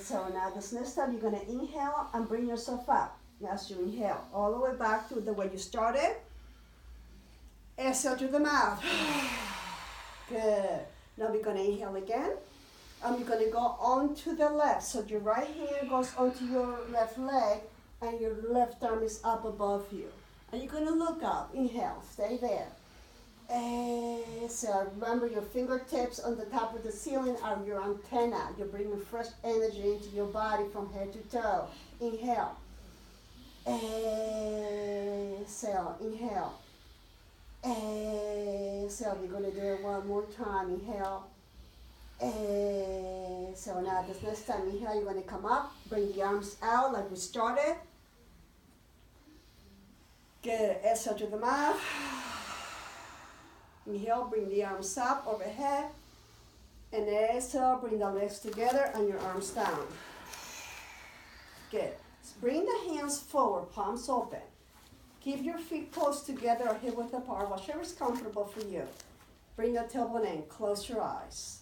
So now this next time, you're going to inhale and bring yourself up. As you inhale, all the way back to the way you started. Exhale to the mouth. Good. Now we're going to inhale again. And we're going to go on to the left. So your right hand goes onto your left leg, and your left arm is up above you. And you're going to look up. Inhale. Stay there. Exhale. Remember, your fingertips on the top of the ceiling are your antenna. You're bringing fresh energy into your body from head to toe. Inhale. Exhale. Inhale. Exhale. We're going to do it one more time. Inhale. So now this next time, inhale, you're going to come up, bring the arms out like we started. Good. Exhale to the mouth. Inhale, bring the arms up overhead. And exhale, bring the legs together and your arms down. Good. So bring the hands forward, palms open. Keep your feet close together or hip width apart, whichever is comfortable for you. Bring your tailbone in, close your eyes.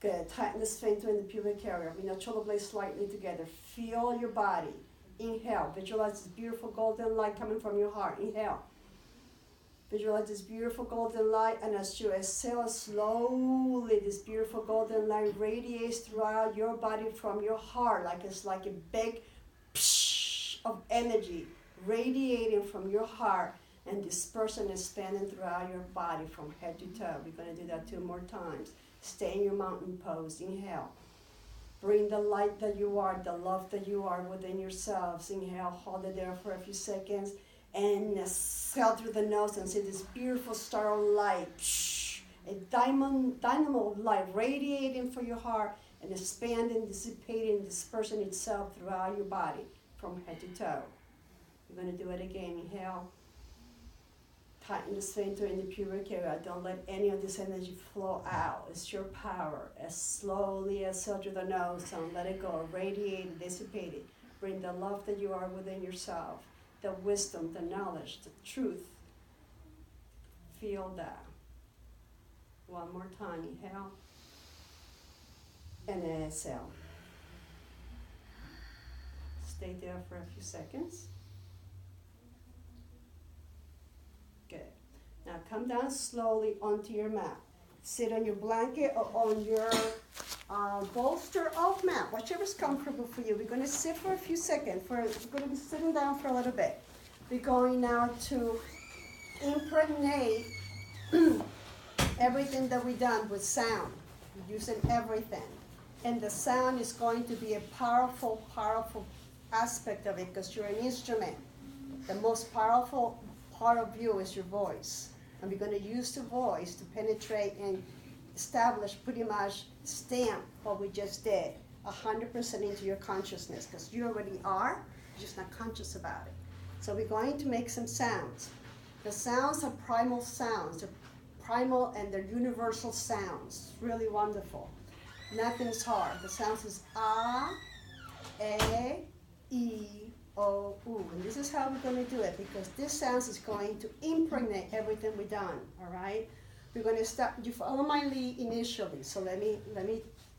Good. Tighten the sphincter in the pubic area. Bring your shoulder blades slightly together. Feel your body. Inhale. Visualize this beautiful golden light coming from your heart. Inhale. Visualize this beautiful golden light, and as you exhale slowly, this beautiful golden light radiates throughout your body from your heart, like it's like a big psh of energy radiating from your heart and dispersing and expanding throughout your body from head to toe. We're going to do that 2 more times. Stay in your mountain pose. Inhale. Bring the light that you are, the love that you are within yourselves. Inhale, hold it there for a few seconds. And exhale through the nose and see this beautiful star of light. A dynamo of light radiating from your heart and expanding, dissipating, dispersing itself throughout your body from head to toe. We're going to do it again. Inhale. Tighten the sphincter in the pubic area. Don't let any of this energy flow out. It's your power. As slowly exhale through the nose and let it go. Radiate it, dissipate it. Bring the love that you are within yourself, the wisdom, the knowledge, the truth. Feel that. One more time. Inhale. And exhale. Stay there for a few seconds. Good. Now come down slowly onto your mat. Sit on your blanket or on your bolster of mat, whichever is comfortable for you. We're going to sit for a few seconds. We're going to be sitting down for a little bit. We're going now to impregnate everything that we've done with sound, using everything. And the sound is going to be a powerful, powerful aspect of it because you're an instrument. The most powerful part of you is your voice. And we're going to use the voice to penetrate and establish, pretty much stamp what we just did 100% into your consciousness, because you already are, you're just not conscious about it. So we're going to make some sounds. The sounds are primal sounds. They're primal and they're universal sounds. Really wonderful. Nothing's hard. The sounds is ah, a, e, o, u. And this is how we're going to do it, because this sounds is going to impregnate everything we've done, all right? We're going to start, you follow my lead initially, so let me,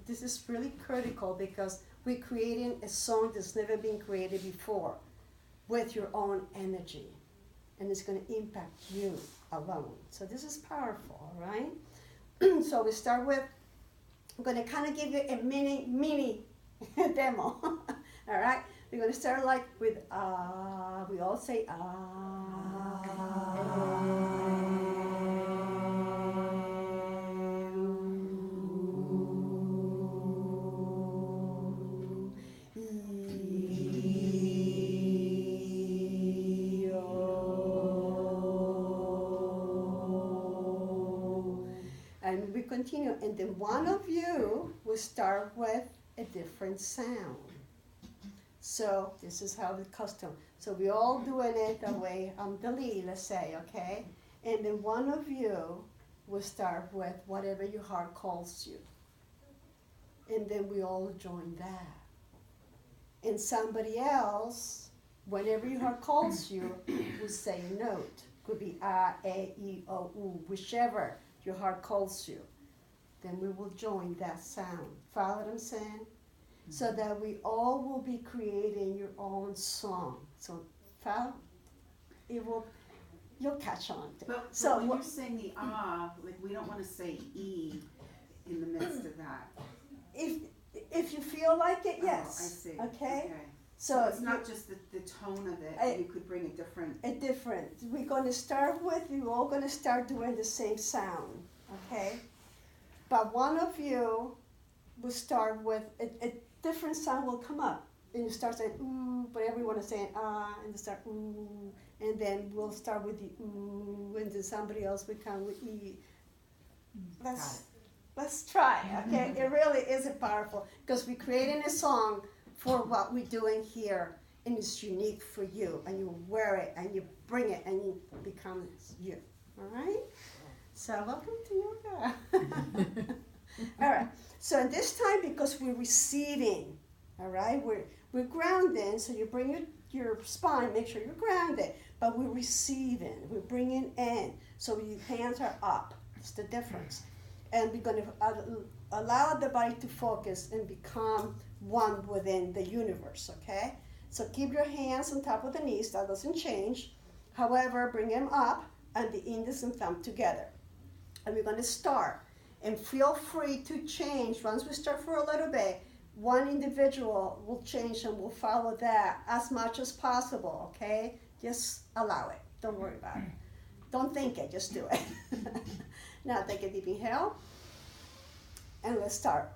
this is really critical because we're creating a song that's never been created before with your own energy, and it's going to impact you alone. So this is powerful, all right? So we start with, I'm going to kind of give you a mini demo, all right? We're going to start like with we all say and we continue, and then one of you will start with a different sound. So this is how the custom. So we all doing it the way I'm the lead, let's say, okay? And then one of you will start with whatever your heart calls you. And then we all join that. And somebody else, whenever your heart calls you, will say a note. Could be a, e, o, u, whichever your heart calls you. Then we will join that sound. Follow what I'm saying? So that we all will be creating your own song. So, you'll catch on to it. But So when you're saying the ah, like we don't want to say e in the midst of that. If you feel like it, yes. Oh, I see. Okay? Okay. So it's not just the tone of it. You could bring a different. We're going to start with, we're all going to start doing the same sound. Okay? But one of you will start with a different sound will come up, and you start saying ooh, but everyone is saying ah, and they start ooh, and then we'll start with the ooh, and then somebody else will come with e. Let's try, okay? It really is powerful because we're creating a song for what we're doing here, and it's unique for you, and you wear it, and you bring it, and you become you. All right? So welcome to yoga. All right. So in this time, because we're receiving, all right, we're grounding. So you bring your spine, make sure you're grounded. But we're receiving, we're bringing in. So your hands are up. It's the difference. And we're going to allow the body to focus and become one within the universe. Okay. So keep your hands on top of the knees. That doesn't change. However, bring them up and the index and thumb together. And we're going to start. And feel free to change. Once we start for a little bit, one individual will change and will follow that as much as possible, okay? Just allow it. Don't worry about it. Don't think it, just do it. Now take a deep inhale. And let's start.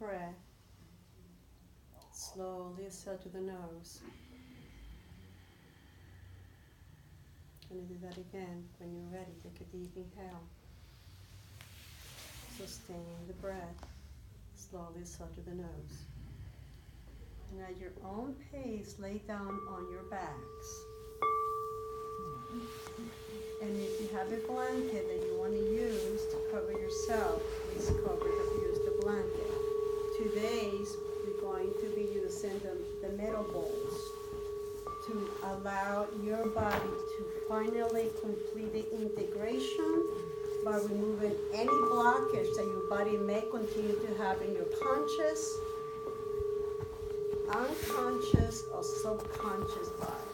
breath. Slowly exhale to the nose. Gonna do that again. When you're ready, take a deep inhale. Sustain the breath. Slowly exhale to the nose. And at your own pace, lay down on your backs. And if you have a blanket that you want to use to cover yourself, please use the blanket. Today's we're going to be using the middle bowls to allow your body to finally complete the integration by removing any blockage that your body may continue to have in your conscious, unconscious, or subconscious body.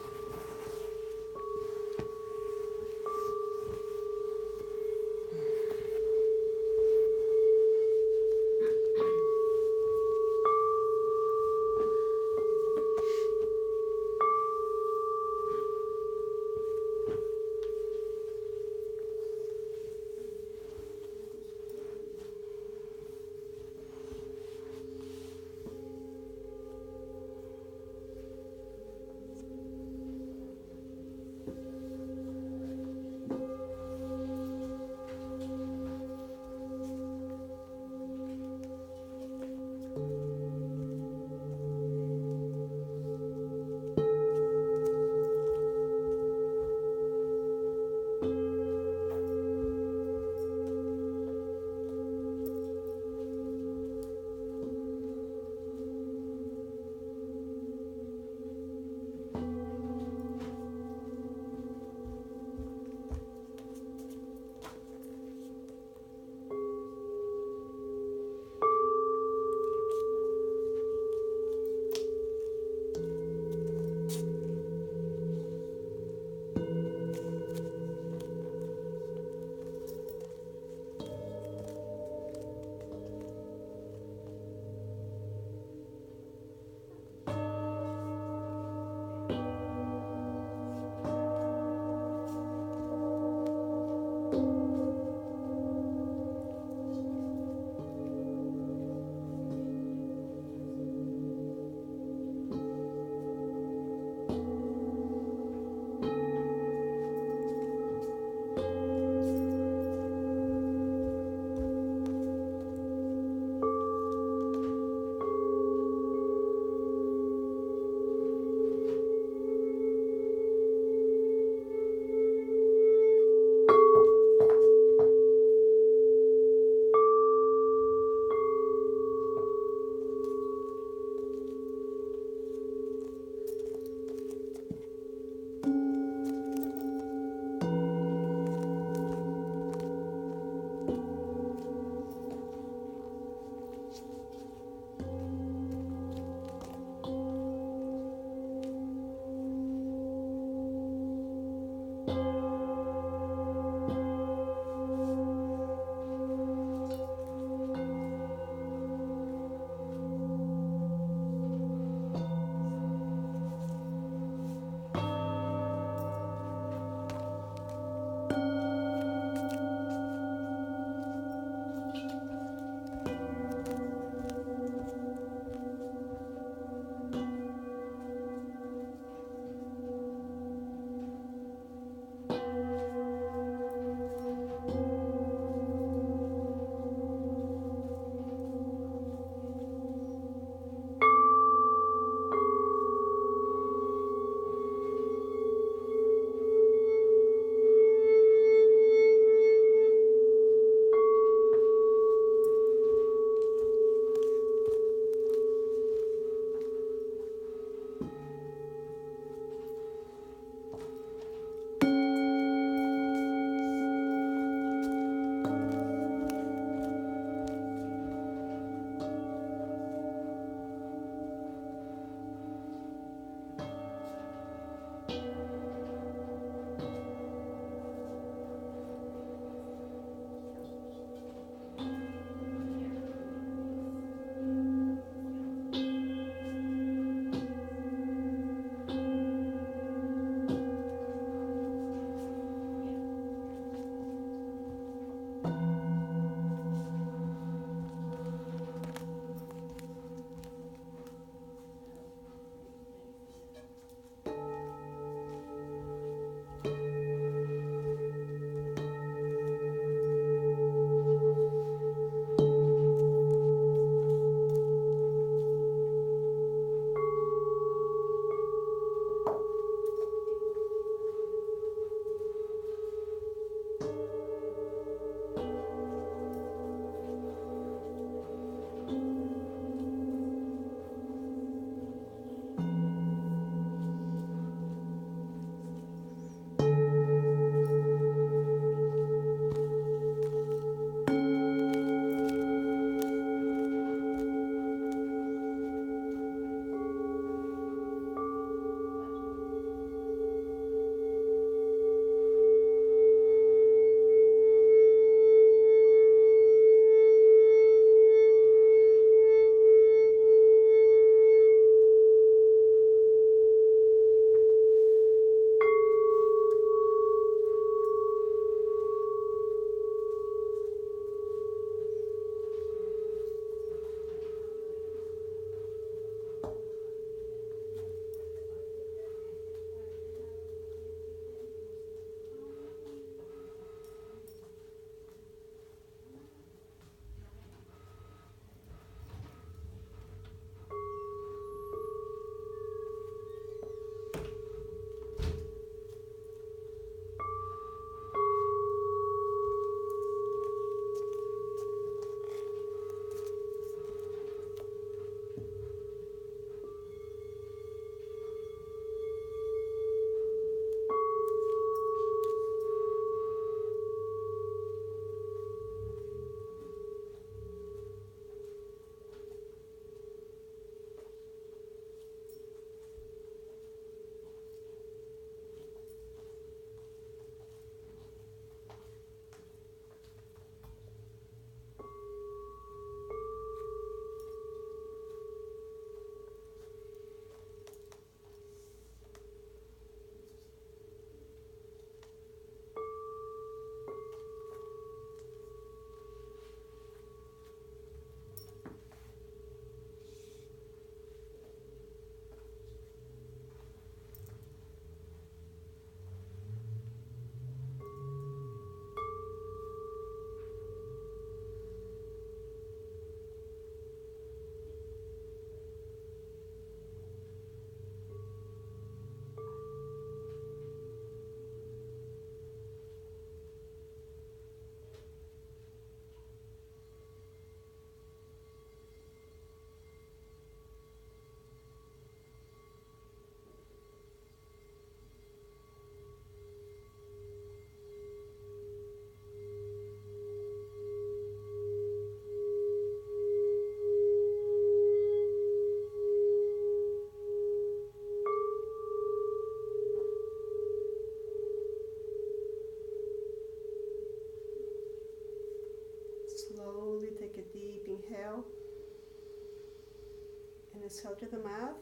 out through the mouth.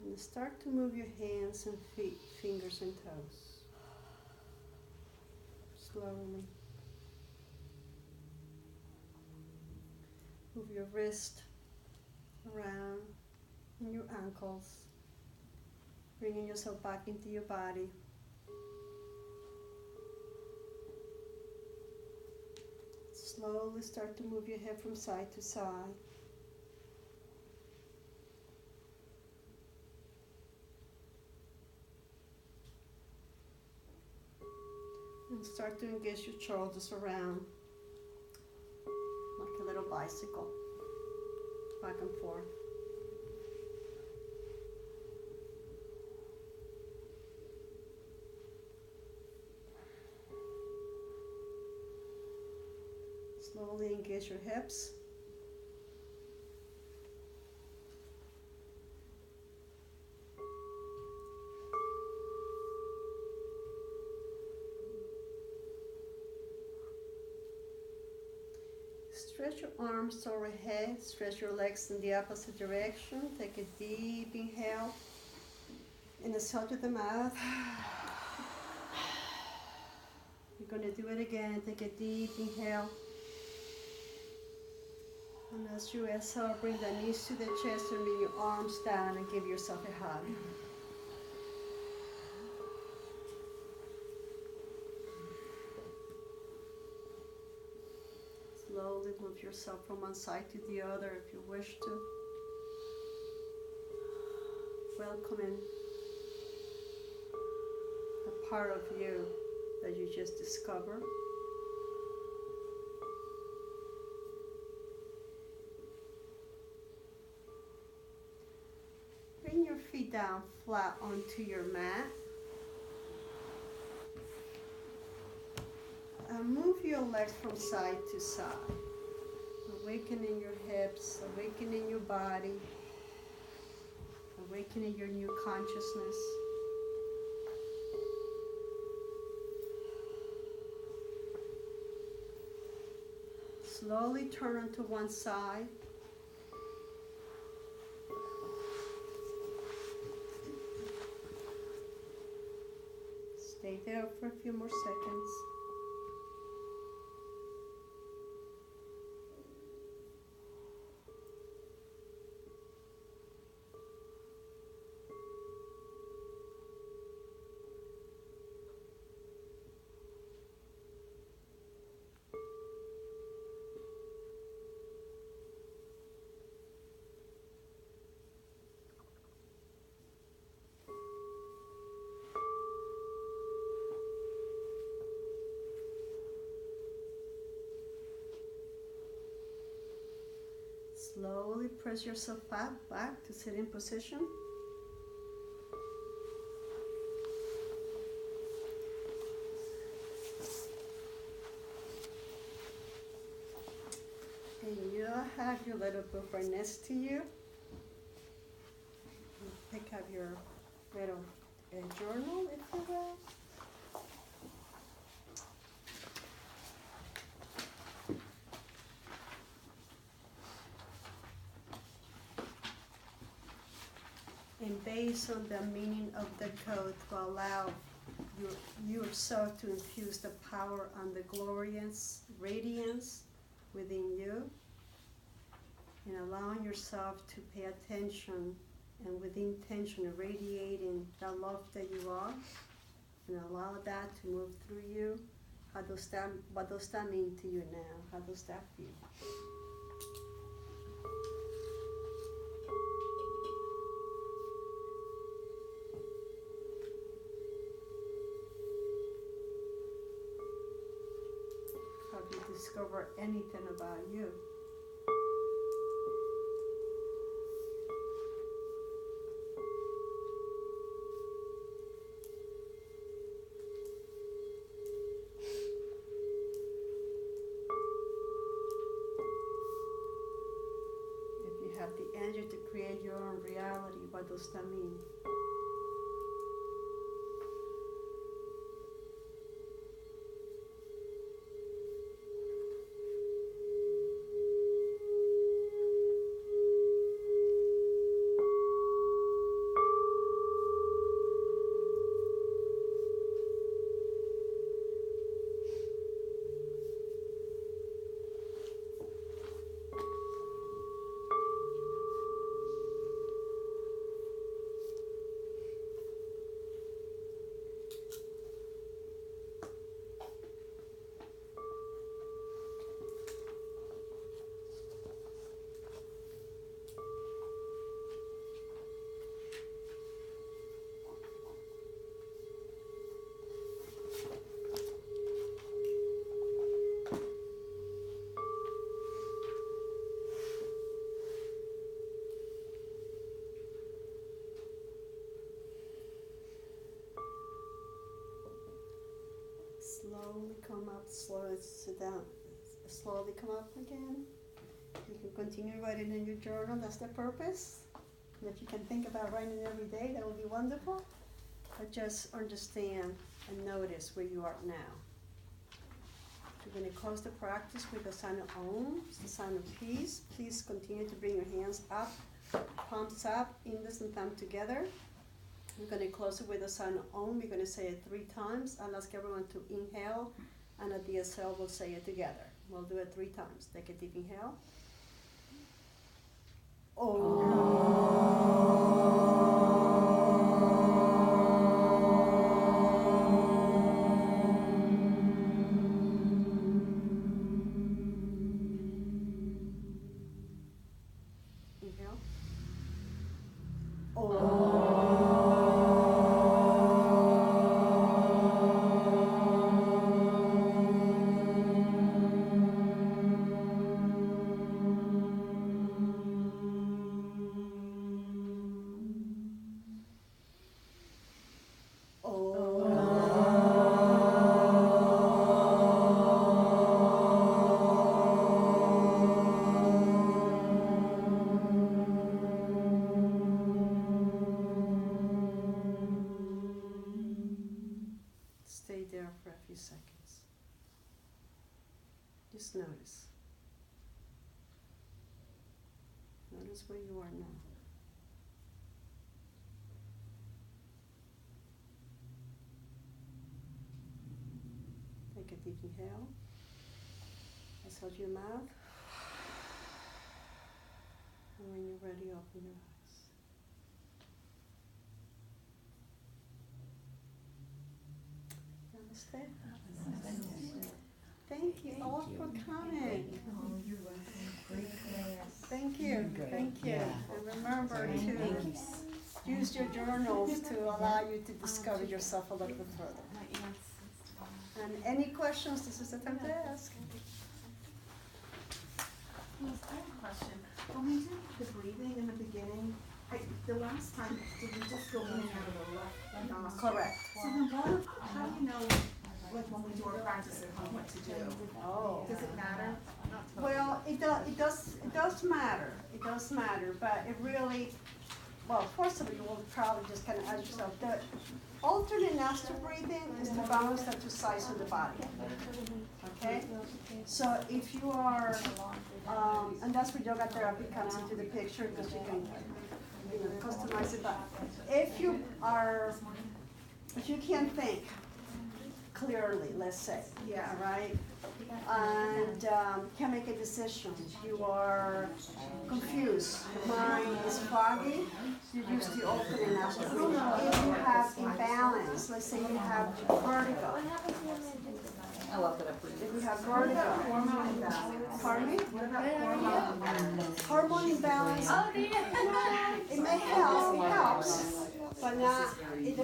And start to move your hands and feet, fingers and toes. Slowly. Move your wrist around and your ankles, bringing yourself back into your body. Slowly start to move your head from side to side. And start to engage your shoulders around like a little bicycle, back and forth. Slowly engage your hips. Stretch your arms overhead, stretch your legs in the opposite direction. Take a deep inhale and exhale to the mouth. You're going to do it again. Take a deep inhale. And as you exhale, bring the knees to the chest and bring your arms down and give yourself a hug. Slowly move yourself from one side to the other if you wish to. Welcoming a part of you that you just discovered. Bring your feet down flat onto your mat. And move your legs from side to side. Awakening your hips, awakening your body, awakening your new consciousness. Slowly turn onto one side. Stay there for a few more seconds. Slowly press yourself back to sitting position. And you have your little book right next to you. Pick up your little journal, if you will. And based on the meaning of the code, to allow yourself to infuse the power and the glorious radiance within you, and allowing yourself to pay attention and with intention radiating the love that you are, and allow that to move through you. What does that mean to you now? How does that feel? Have you discovered anything about you? If you have the energy to create your own reality, what does that mean? slowly sit down, slowly come up again. You can continue writing in your journal, that's the purpose. And if you can think about writing every day, that would be wonderful. But just understand and notice where you are now. You're going to close the practice with the sign of Om, the sign of peace. Please continue to bring your hands up, palms up, index and thumb together. We're going to close it with the sign of Om. We're going to say it 3 times. I'll ask everyone to inhale, and at the exhale, we'll say it together. We'll do it 3 times. Take a deep inhale. Inhale. Stay there for a few seconds. Just notice. Notice where you are now. Take a deep inhale. Exhale your mouth. And when you're ready, open your eyes. Namaste. Thank you all for coming. You're welcome. Great class. Thank you. Thank you. And remember to use your journals to allow you to discover yourself a little bit further. And any questions, this is the time to ask. Yes, I have a question. When we did the breathing in the beginning, the last time, did we just go in and out of the left nostril? Correct. So then how do you know, like when we do our practice at home, what to do? Oh. Does it matter? Not totally. Well, it does matter. It does matter, but it really, well, first of all, you will probably just kind of ask yourself, the alternate nostril breathing is to balance the 2 sides of the body. Okay? So if you are, and that's where yoga therapy comes into the picture, because you can, customize it. But if you can't think clearly, let's say, Yeah. right, and can't make a decision, you are confused, your mind is foggy, you use the alternate nostril breathing. If you have imbalance, let's say you have vertigo. I love that I breathe. If you have vertigo, Hormone imbalance. pardon me? What about hormone imbalance? Hormone imbalance, it may help, it helps, but not, it